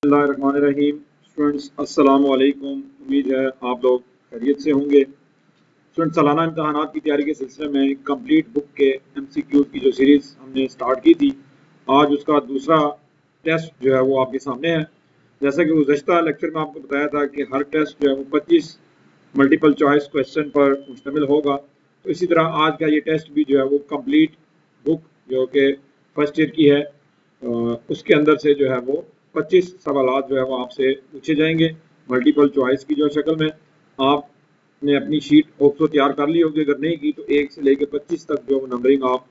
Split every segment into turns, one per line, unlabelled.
बिस्मिल्लाहिर्रहमानिर्रहीम। स्टूडेंट्स अस्सलाम वालेकुम। उम्मीद है आप लोग खैरियत से होंगे। स्टूडेंट्स, सालाना इम्तहानात की तैयारी के सिलसिले में कंप्लीट बुक के MCQs की जो सीरीज़ हमने स्टार्ट की थी, आज उसका दूसरा टेस्ट जो है वो आपके सामने है। जैसा कि गुज़श्ता लेक्चर में आपको बताया था कि हर टेस्ट जो है वो 25 मल्टीपल चॉइस क्वेश्चन पर मुश्तमिल होगा, तो इसी तरह आज का ये टेस्ट भी जो है वो कंप्लीट बुक जो कि फर्स्ट ईयर की है उसके अंदर से जो है वो 25 सवालात जो है वो आपसे पूछे जाएंगे मल्टीपल चॉइस की जो शक्ल में। आपने अपनी शीट होप तो तैयार कर ली होगी, अगर नहीं की तो 1 से लेकर 25 तक जो नंबरिंग आप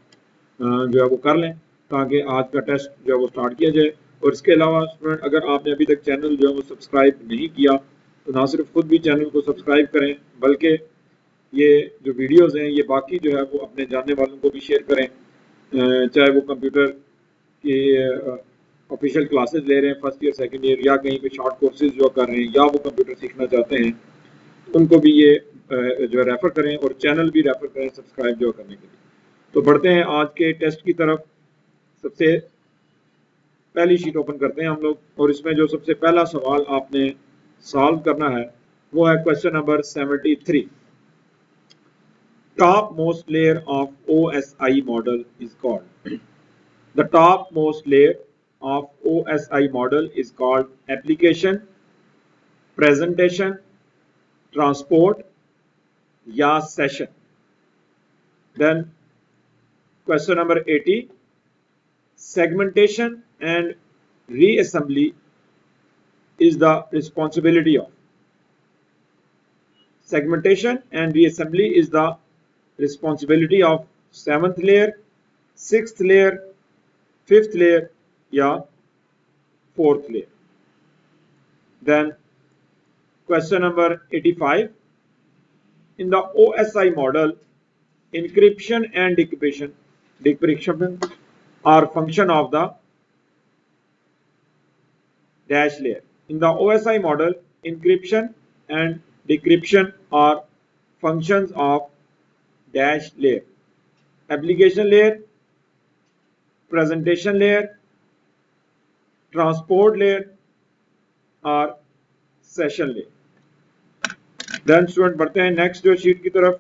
जो है वो कर लें ताकि आज का टेस्ट जो है वो स्टार्ट किया जाए। और इसके अलावा स्टूडेंट, अगर आपने अभी तक चैनल जो है वो सब्सक्राइब नहीं किया तो ना सिर्फ खुद भी चैनल को सब्सक्राइब करें, बल्कि ये जो वीडियोज़ हैं ये बाकी जो है वो अपने जानने वालों को भी शेयर करें। चाहे वो कंप्यूटर की ऑफिशियल क्लासेस ले रहे हैं फर्स्ट ईयर सेकंड ईयर, या कहीं पे शॉर्ट कोर्सेज जो कर रहे हैं, या वो कंप्यूटर सीखना चाहते हैं, उनको भी ये जो है रेफ़र करें और चैनल भी रेफ़र करें सब्सक्राइब जो करने के लिए। तो बढ़ते हैं आज के टेस्ट की तरफ। सबसे पहली शीट ओपन करते हैं हम लोग, और इसमें जो सबसे पहला सवाल आपने सॉल्व करना है वो है question number 73। Top most layer of OSI model is called. The topmost layer of OSI model is called application, presentation, transport, या session. Then question number 80, segmentation and reassembly is the responsibility of. Segmentation and reassembly is the responsibility of 7th layer, 6th layer, 5th layer, या 4th layer. Then question number 85, in the OSI model, encryption and decryption are function of the dash layer. In the OSI model, encryption and decryption are functions of dash layer. Application layer, presentation layer, transport layer और session layer. Then student बढ़ते हैं next जो sheet की तरफ।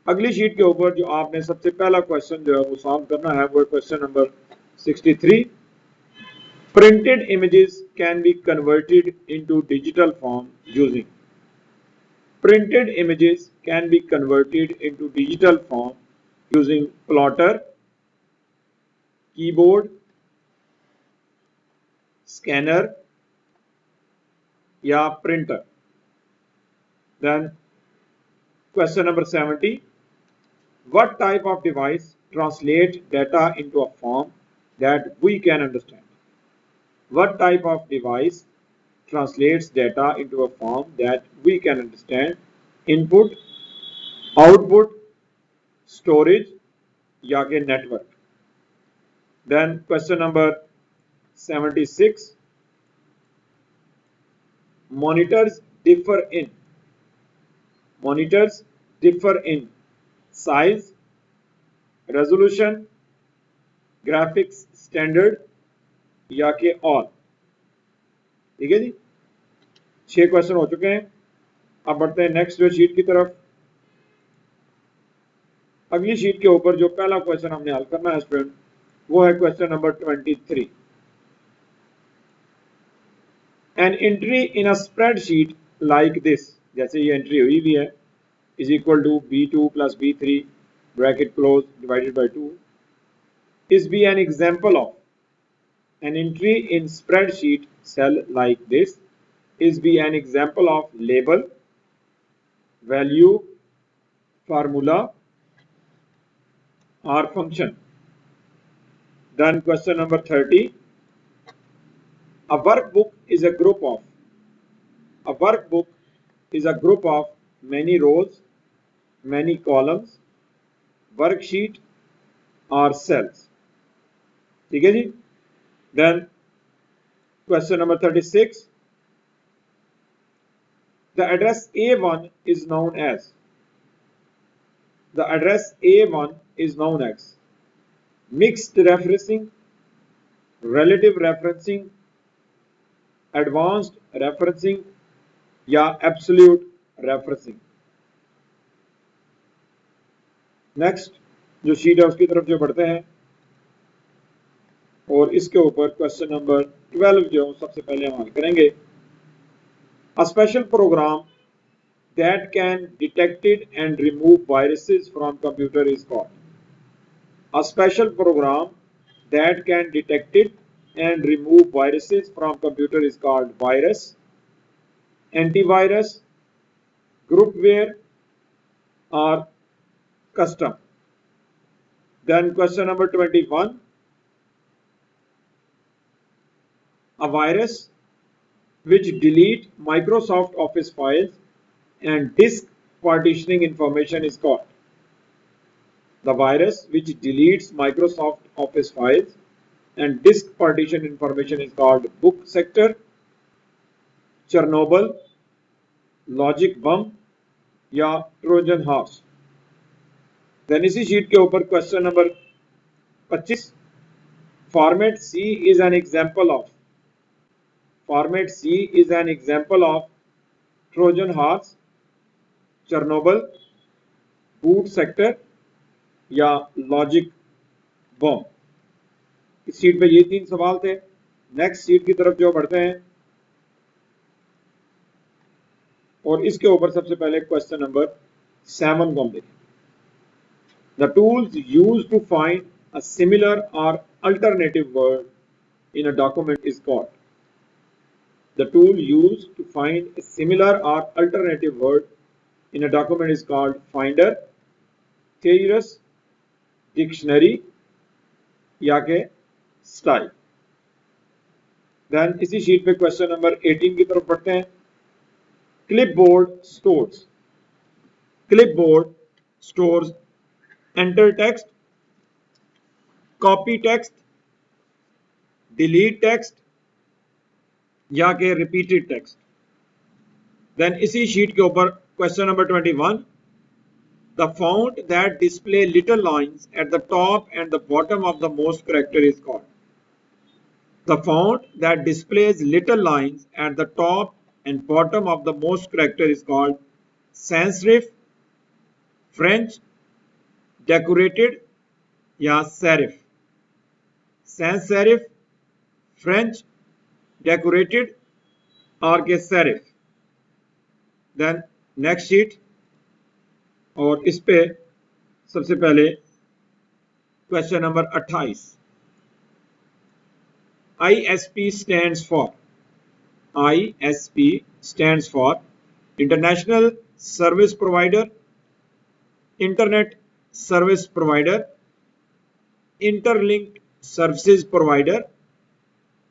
अगली sheet के ऊपर जो आपने सबसे पहला क्वेश्चन जो है वो सॉल्व करना है वो है question number 63। Printed images can be converted into digital form using. Printed images can be converted into digital form using plotter, keyboard, scanner या printer. Then question number 70, what type of device translate data into a form that we can understand? What type of device translates data into a form that we can understand? Input, output, storage या के network. Then question number 76, monitors differ in size, resolution, graphics standard या के all. ठीक है जी, 6 question हो चुके हैं। अब बढ़ते हैं नेक्स्ट जो शीट की तरफ। अगली शीट के ऊपर जो पहला क्वेश्चन हमने हल करना है स्टूडेंट वो है question number 23। An entry in a spreadsheet like this, जैसे ये एंट्री हुई भी है, is equal to B2 + B3 bracket close divided by 2 is be an example of. An entry in spreadsheet cell like this is be an example of label, value, formula or function. Then question number 30, a workbook is a group of many rows, many columns, worksheet or cells. ठीक है जी. Then question number 36, the address A1 is known as. The address A1 is known as mixed referencing, relative referencing, advanced referencing या absolute referencing। Next जो sheet है उसकी तरफ जो बढ़ते हैं और इसके ऊपर क्वेश्चन नंबर 12 जो सबसे पहले हम हल करेंगे। A special program that can detect and remove viruses from computer is called. A special program that can detect and remove viruses from computer is called virus, antivirus, groupware or custom। Then question number 21. A virus which delete Microsoft Office files and disk partitioning information is called. The virus which deletes Microsoft Office files and disk partition information is called book sector, Chernobyl, logic bomb या Trojan horse. Then इसी sheet के ऊपर question number 25। Format C is an example of, format C is an example of Trojan horse, Chernobyl, boot sector या logic bomb. इस sheet पे ये 3 सवाल थे। नेक्स्ट शीट की तरफ जो बढ़ते हैं और इसके ऊपर सबसे पहले क्वेश्चन नंबर 7 को हम देखें। The tools used to find a similar or alternative word in a document is called. The tool used to find a similar or alternative word in a document is called finder, thesaurus, dictionary या के style. Then इसी sheet पे question number 18 की तरफ बढ़ते हैं। Clipboard stores. Clipboard stores enter text, copy text, delete text या के repeated text। Then इसी शीट के ऊपर question number 21। The font that display little lines at the top and the bottom of the most character is called. The font that displays little lines at the top and bottom of the most character is called sans serif, French, decorated या serif। sans serif, French, decorated और के serif। Then next sheet और इस पे सबसे पहले question number 28। ISP stands for, ISP stands for International Service Provider, Internet Service Provider, Interlinked Services Provider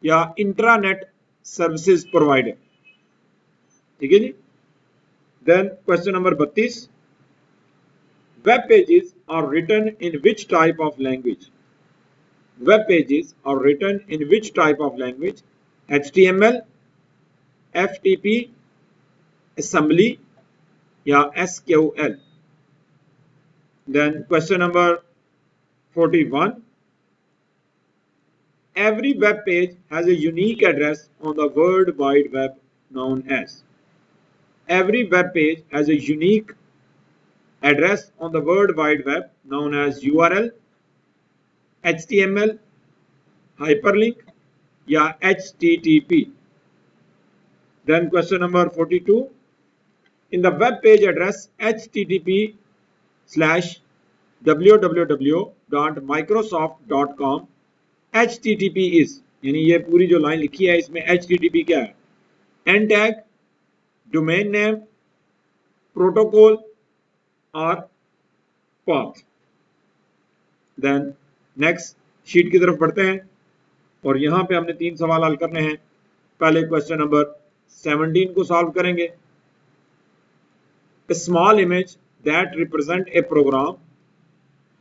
या Intranet Services Provider। ठीक है जी। Then question number 32। Web pages are written in which type of language? Web pages are written in which type of language? HTML, FTP, assembly या SQL। Then question number 41। Every web page has a unique address on the World Wide Web known as. Every web page has a unique address on the World Wide Web known as URL, HTML, hyperlink या HTTP। Then question number 42। In the web page address http://www.microsoft.com, HTTP is, यानी ये पूरी जो line लिखी है इसमें HTTP क्या है? And tag, domain name, protocol और पाथ। देन नेक्स्ट शीट की तरफ बढ़ते हैं और यहां पे हमने 3 सवाल हल करने हैं। पहले क्वेश्चन नंबर 17 को सॉल्व करेंगे। A small image that represent a program,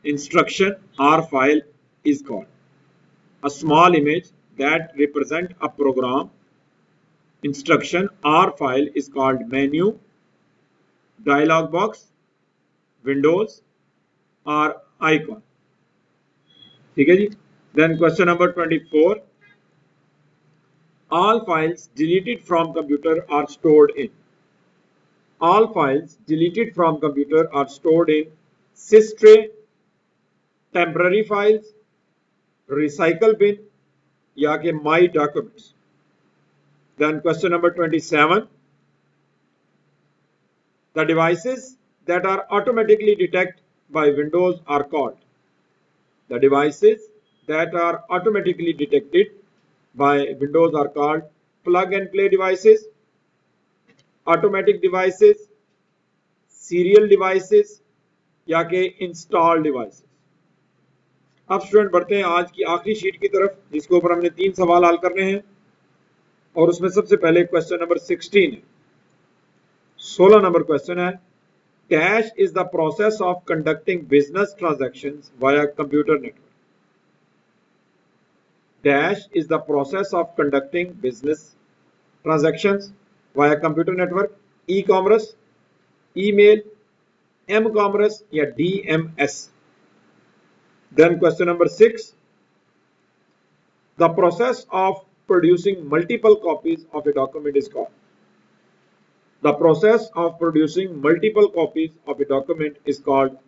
instruction or file is called. A small image that represent a program, instruction or file is called menu, dialog box, windows or icon। ठीक है जी। Then question number 24। All files deleted from computer are stored in. All files deleted from computer are stored in sys tray, temporary files, recycle bin या कि my documents. Then question number 27. The devices that are automatically detected by Windows are called. The devices that are automatically detected by Windows are called plug and play devices, automatic devices, serial devices या कि install devices. अब student बढ़ते हैं आज की आखिरी sheet की तरफ जिसके ऊपर हमने 3 सवाल हल करने हैं और उसमें सबसे पहले क्वेश्चन नंबर 16 है. 16 नंबर क्वेश्चन है Dash is the process of conducting business transactions via computer network. Dash is the process of conducting business transactions via computer network. E-commerce, email, M-commerce या DMS. Then question number 6. The process of producing multiple copies of a document is called. The process of producing multiple copies of a document is called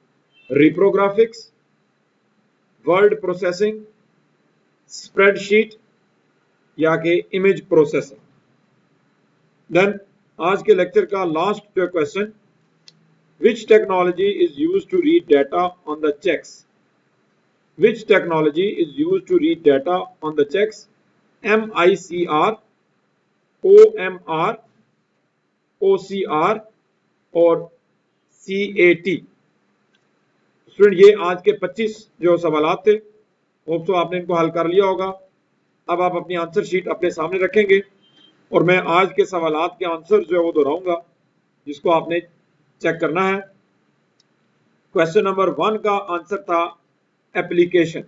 reprographics, word processing, spreadsheet या कि image processing. Then आज के lecture का last जो question, which technology is used to read data on the checks? Which technology is used to read data on the checks? MICR, OMR, OCR और CAT. Student ये आज के 25 जो सवालात थे, होप तो आपने इनको हल कर लिया होगा. अब आप अपनी आंसर शीट अपने सामने रखेंगे और मैं आज के सवालात के आंसर जो है वो दोहराऊंगा जिसको आपने चेक करना है. क्वेश्चन नंबर 1 का आंसर था एप्लीकेशन.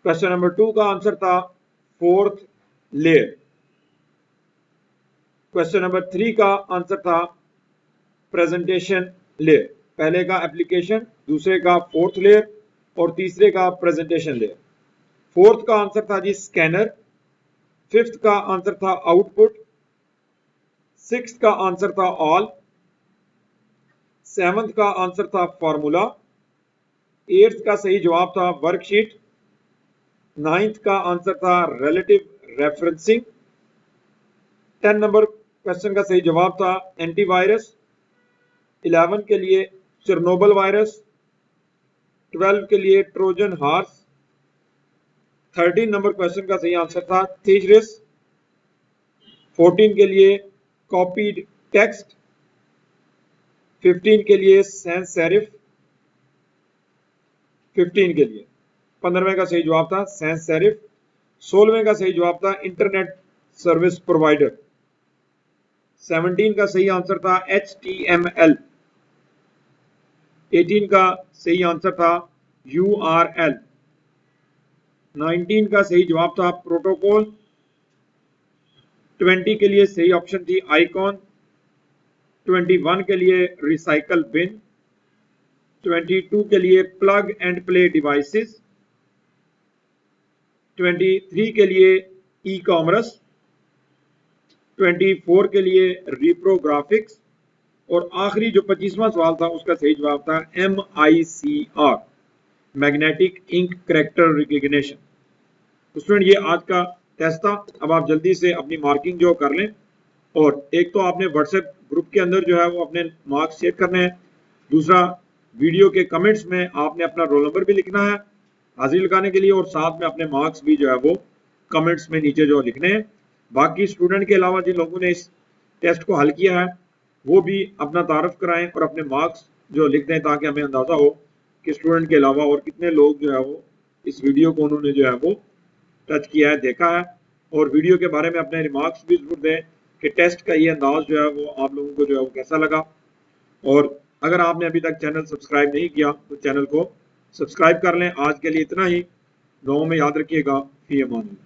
क्वेश्चन नंबर 2 का आंसर था फोर्थ लेयर. क्वेश्चन नंबर 3 का आंसर था प्रेजेंटेशन लेयर. पहले का एप्लीकेशन, दूसरे का फोर्थ लेयर और तीसरे का प्रेजेंटेशन लेयर. फोर्थ का आंसर था जी स्कैनर, फिफ्थ का आंसर था आउटपुट, सिक्स्थ का आंसर था ऑल, सेवंथ का आंसर था फॉर्मूला, एट्थ का सही जवाब था वर्कशीट, नाइन्थ का आंसर था रिलेटिव रेफरेंसिंग, 10 नंबर क्वेश्चन का सही जवाब था एंटीवायरस, 11 के लिए चेरनोबिल वायरस, 12 के लिए ट्रोजन हॉर्स, 13 नंबर क्वेश्चन का सही आंसर था थीसिस, 14 के लिए कॉपीड टेक्स्ट, 15 के लिए सैंस सेरिफ, 15 के लिए 15वें का सही जवाब था सैंस सेरिफ, 16वें का सही जवाब था इंटरनेट सर्विस प्रोवाइडर, 17 का सही आंसर था HTML, 18 का सही आंसर था URL, 19 का सही जवाब था प्रोटोकॉल, 20 के लिए सही ऑप्शन थी आइकॉन, 21 के लिए रिसाइकल बिन, 22 के लिए प्लग एंड प्ले डिवाइसेस, 23 के लिए ई कॉमर्स, 24 के लिए रिप्रोग्राफिक्स और आखिरी जो 25वां सवाल था उसका सही जवाब था MICR, magnetic ink character recognition. तो स्टूडेंट ये आज का टेस्ट था. अब आप जल्दी से अपनी मार्किंग जो कर लें और एक तो आपने व्हाट्सएप ग्रुप के अंदर जो है वो अपने मार्क्स शेयर करने हैं, दूसरा वीडियो के कमेंट्स में आपने अपना रोल नंबर भी लिखना है हाजिरी लगाने के लिए और साथ में अपने मार्क्स भी जो है वो कमेंट्स में नीचे जो लिखने हैं. बाकी स्टूडेंट के अलावा जिन लोगों ने इस टेस्ट को हल किया है वो भी अपना तारुफ कराएं और अपने मार्क्स जो लिख दें ताकि हमें अंदाज़ा हो कि स्टूडेंट के अलावा और कितने लोग जो है वो इस वीडियो को उन्होंने जो है वो टच किया है, देखा है. और वीडियो के बारे में अपने रिमार्क्स भी जरूर दें कि टेस्ट का ये अंदाज जो है वो आप लोगों को जो है वो कैसा लगा. और अगर आपने अभी तक चैनल सब्सक्राइब नहीं किया तो चैनल को सब्सक्राइब कर लें. आज के लिए इतना ही. दुआओं में याद रखिएगा. फी अमान.